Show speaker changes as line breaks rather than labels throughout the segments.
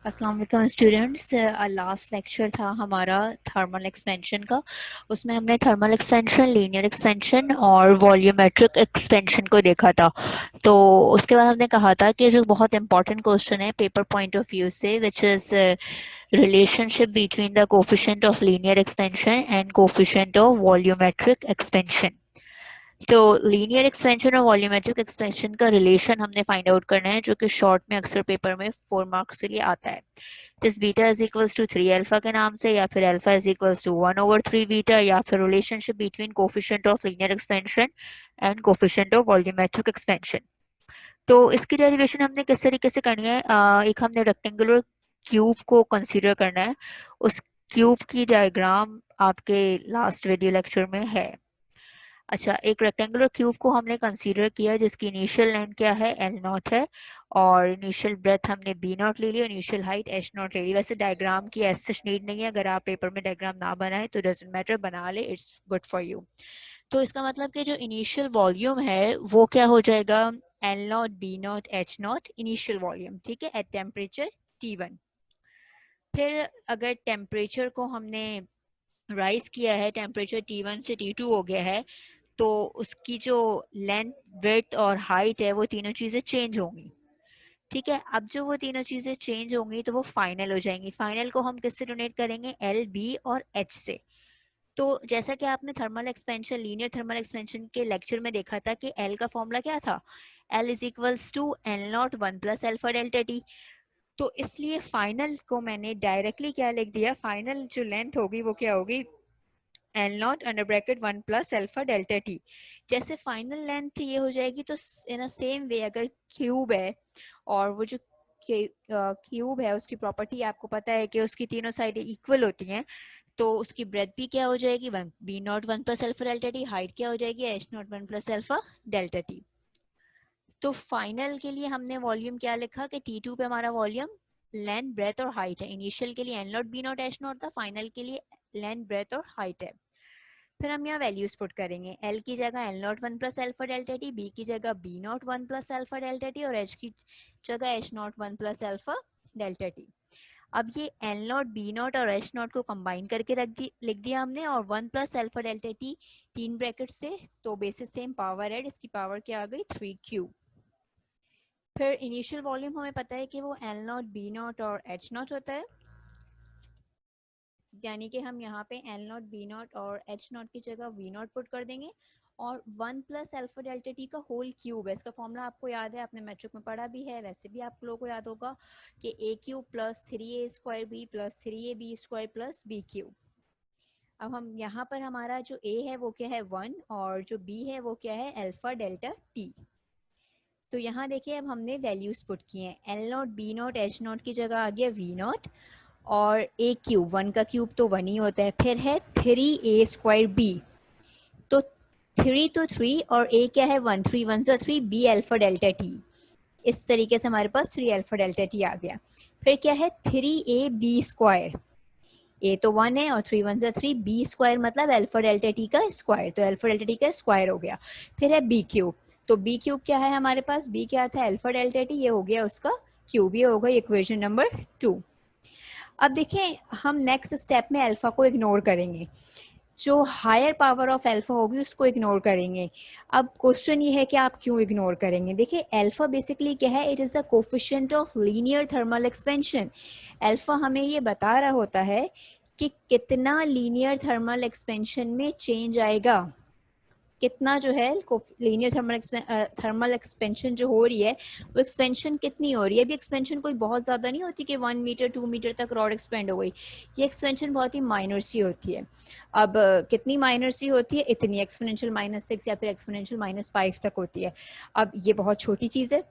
अस्सलाम वालेकुम students. Last lecture था हमारा थर्मल एक्सपेंशन का। उसमें हमने थर्मल एक्सपेंशन, लीनियर एक्सपेंशन और वॉल्यूमेट्रिक एक्सपेंशन को देखा था। तो उसके बाद हमने कहा था कि जो बहुत इंपॉर्टेंट क्वेश्चन है पेपर पॉइंट ऑफ व्यू से, which is relationship between the coefficient of linear expansion and coefficient of volumetric expansion. तो लीनियर एक्सपेंशन और वॉल्यूमेट्रिक एक्सपेंशन का रिलेशन हमने फाइंड आउट करना है, जो कि शॉर्ट में अक्सर पेपर में 4 मार्क्स के लिए आता है। This beta is equals to 3 alpha के नाम से, या फिर alpha is equals to 1/3 beta, या फिर relationship between coefficient of linear expansion and coefficient of volumetric expansion. तो इसकी डेरिवेशन हमने किस तरीके से करनी है? एक हमने रेक्टेंगुलर क्यूब को कंसीडर करना है। उस क्यूब की डायग्राम आपके लास्ट वीडियो लेक्चर में है। अच्छा, एक रेक्टेंगुलर क्यूब को हमने कंसीडर किया जिसकी इनिशियल लेंथ क्या है, L0 है, और इनिशियल ब्रेथ हमने B0 ले ली और इनिशियल हाइट H0 ले ली। वैसे डायग्राम की ऐसे नीड नहीं है, अगर आप पेपर में डायग्राम ना बनाए तो डजंट मैटर, बना ले, इट्स गुड फॉर यू। तो इसका मतलब कि जो इनिशियल वॉल्यूम है वो क्या हो जाएगा, L0 B0 H0 initial volume, ठीक है, एट टेम्परेचर T1। फिर अगर टेम्परेचर को हमने राइज किया है, टेम्परेचर T1 से T2 हो गया है, तो उसकी जो लेंथ, ब्रेड्थ और हाइट है वो तीनों चीजें चेंज होंगी। ठीक है, अब जो वो तीनों चीजें चेंज होंगी तो वो फाइनल हो जाएंगी। फाइनल को हम किससे डोनेट करेंगे, एल, बी और एच से। तो जैसा कि आपने thermal expansion, linear thermal expansion के लेक्चर में देखा था कि एल का फॉर्मूला क्या था, L is equals to L not one plus alpha delta T. तो इसलिए फाइनल को मैंने डायरेक्टली क्या लिख दिया, फाइनल जो लेंथ होगी वो क्या होगी, L not under bracket one plus alpha delta T. जैसे फाइनल लेंथ ये हो जाएगी, तो इन अ सेम वे अगर क्यूब है और वो जो क्यूब है उसकी प्रॉपर्टी आपको पता है कि उसकी तीनों साइडें इक्वल होती हैं, तो उसकी ब्रेथ भी क्या हो जाएगी, one B not one plus alpha delta T, height क्या हो जाएगी H not one plus alpha delta T. तो फाइनल के लिए हमने वॉल्यूम क्या लिखा कि T2 पे हमारा वॉल्यूम लेंथ, ब्रेथ और हाइट है। इनिशियल के लिए L not B not H not था, फाइनल के लिए लेंथ, ब्रेथ और हाइट है। फिर हम यहाँ वैल्यूज पुट करेंगे, L की जगह L not one plus alpha delta T, B की जगह B not one plus alpha delta T और एच की जगह H not one plus alpha delta T. अब ये एल नॉट, बी नॉट और एच नॉट को कंबाइन करके लिख दिया हमने, और one plus alpha delta T तीन ब्रैकेट से, तो बेसिस सेम पावर है, इसकी पावर क्या आ गई 3 क्यूब। फिर इनिशियल वॉल्यूम हमें पता है कि वो एल नॉट, बी नॉट और एच नॉट होता है, यानी कि हम यहाँ पे एल नॉट, बी नॉट और एच नॉट की जगह वी नॉट पुट कर देंगे। और one plus alpha delta T का होल क्यूब है, इसका फॉर्मूला आपको याद है, आपने मैट्रिक में पढ़ा भी है, वैसे भी आप लोगों को याद होगा कि a cube plus 3a² b plus 3ab² plus b cube. अब हम यहाँ पर हमारा जो a है वो क्या है 1 और जो b है वो क्या है अल्फा डेल्टा टी। तो यहाँ देखिए अब हमने वैल्यूज पुट किए हैं, L not, B not, H not की जगह आ गया वी नॉट, और ए क्यूब, वन का क्यूब तो वन ही होता है, फिर है 3a² बी, तो 3 तो 3 और ए क्या है 1, 3 1 3, बी अल्फा डेल्टा टी। इस तरीके से हमारे पास 3 अल्फा डेल्टा टी आ गया। फिर क्या है 3ab², ए तो 1 है और 3 1 3, b² मतलब अल्फा डेल्टा टी का स्क्वायर, तो अल्फा डेल्टा टी का स्क्वायर हो गया। फिर है बी क्यूब, तो बी क्यूब क्या है हमारे पास, बी क्या था अल्फा डेल्टा टी, ये हो गया उसका क्यूब, ये होगा इक्वेशन नंबर 2। अब देखें हम नेक्स्ट स्टेप में अल्फा को इग्नोर करेंगे, जो हायर पावर ऑफ अल्फा होगी उसको इग्नोर करेंगे। अब क्वेश्चन ये है कि आप क्यों इग्नोर करेंगे। देखिए अल्फा बेसिकली क्या है, it is the coefficient of linear thermal expansion. Alpha हमें ये बता रहा होता है कि कितना लीनियर थर्मल एक्सपेंशन में चेंज आएगा, कितना जो है लीनियर थर्मल एक्सपेंशन जो हो रही है वो एक्सपेंशन कितनी हो रही है। अभी एक्सपेंशन कोई बहुत ज़्यादा नहीं होती कि 1 मीटर 2 मीटर तक रॉड एक्सपेंड हो गई, ये एक्सपेंशन बहुत ही माइनर सी होती है। अब कितनी माइनर सी होती है, इतनी एक्सपोनेंशियल -6 या फिर एक्सपोनेंशियल -5 तक होती है। अब ये बहुत छोटी चीज़ है,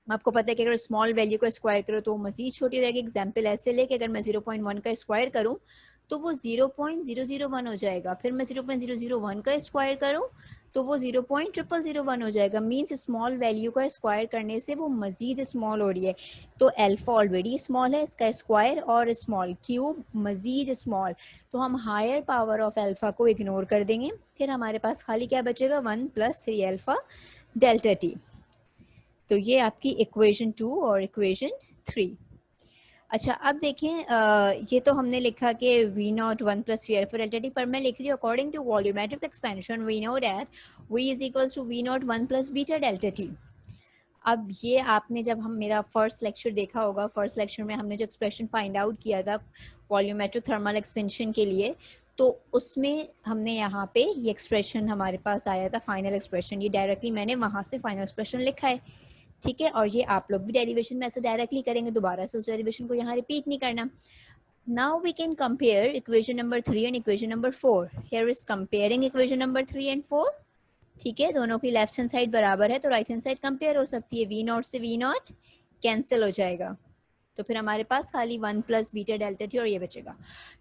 आपको पता है कि अगर स्मॉल वैल्यू को स्क्वायर करो तो मजीद छोटी रहेगी। एग्जाम्पल ऐसे ले कि अगर मैं 0.1 का स्क्वायर करूं तो वो 0.001 हो जाएगा, फिर मैं 0.001 का स्क्वायर करूं तो वो 0.0001 हो जाएगा। मीन्स स्मॉल वैल्यू का स्क्वायर करने से वो मजीद स्मॉल हो रही है। तो अल्फा ऑलरेडी स्मॉल है, इसका स्क्वायर और स्मॉल क्यूब मजीद स्मॉल, तो हम हायर पावर ऑफ अल्फा को इग्नोर कर देंगे। फिर हमारे पास खाली क्या बचेगा 1 + 3 अल्फा डेल्टा टी। तो ये आपकी इक्वेशन 2 और इक्वेशन 3।
अच्छा अब देखें, ये तो हमने लिखा कि V not one plus V alpha delta T, पर मैं लिख रही हूँ according to volumetric expansion we know that V is equals to V not one plus beta delta T. अब ये आपने जब हम मेरा फर्स्ट लेक्चर देखा होगा, फर्स्ट लेक्चर में हमने जो एक्सप्रेशन फाइंड आउट किया था वॉल्यूमेट्रिक थर्मल एक्सपेंशन के लिए, तो उसमें हमने यहाँ पे ये एक्सप्रेशन हमारे पास आया था फाइनल एक्सप्रेशन, ये डायरेक्टली मैंने वहाँ से फाइनल एक्सप्रेशन लिखा है, ठीक है। और ये आप लोग भी डेरिवेशन में ऐसे डायरेक्टली करेंगे, दोबारा से उस डेरिवेशन को यहाँ रिपीट नहीं करना। Now we can compare equation number 3 and equation number 4। Here is comparing equation number 3 and 4, ठीक है। दोनों की लेफ्ट हैंड साइड बराबर है तो राइट हैंड साइड कंपेयर हो सकती है, वी नॉट से वी नॉट कैंसिल हो जाएगा, तो फिर हमारे पास खाली 1 प्लस बीटा डेल्टा टी और ये बचेगा।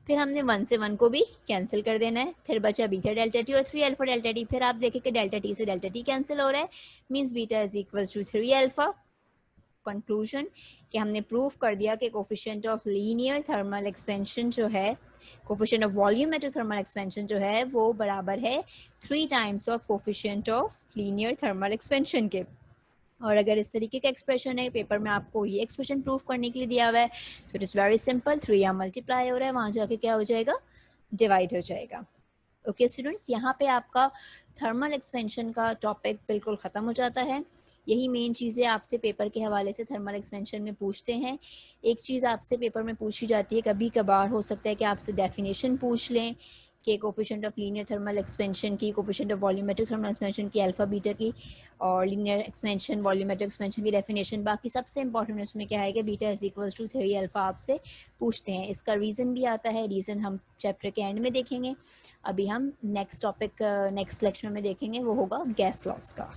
फिर हमने 1 से 1 को भी कैंसिल कर देना है, फिर बचा बीटा डेल्टा टी और 3 अल्फा डेल्टा टी। फिर आप देखें कि डेल्टा टी से डेल्टा टी कैंसिल हो रहा है, means beta is equal to 3 alpha. Conclusion कि हमने प्रूव कर दिया कि coefficient of linear thermal expansion जो है, coefficient of volumetric thermal expansion जो है वो बराबर है 3 times of coefficient of linear thermal expansion के। और अगर इस तरीके का एक्सप्रेशन है पेपर में आपको ये एक्सप्रेशन प्रूव करने के लिए दिया हुआ है तो इट इज़ वेरी सिंपल, 3 यहाँ मल्टीप्लाई हो रहा है, वहाँ जाके क्या हो जाएगा, डिवाइड हो जाएगा। ओके स्टूडेंट्स, यहाँ पे आपका थर्मल एक्सपेंशन का टॉपिक बिल्कुल ख़त्म हो जाता है। यही मेन चीज़ें आपसे पेपर के हवाले से थर्मल एक्सपेंशन में पूछते हैं। एक चीज़ आपसे पेपर में पूछी जाती है, कभी कभार हो सकता है कि आपसे डेफिनेशन पूछ लें कि coefficient of linear thermal expansion की, coefficient of volumetric thermal expansion की, अल्फा बीटा की, और लीनियर एक्सपेंशन वॉल्यूमेट्रिक एक्सपेंशन की डेफिनेशन। बाकी सबसे इंपॉर्टेंट उसमें क्या है कि beta is equal to 3 alpha आपसे पूछते हैं। इसका रीज़न भी आता है, रीज़न हम चैप्टर के एंड में देखेंगे। अभी हम नेक्स्ट टॉपिक नेक्स्ट लेक्चर में देखेंगे, वो होगा गैस लॉस का।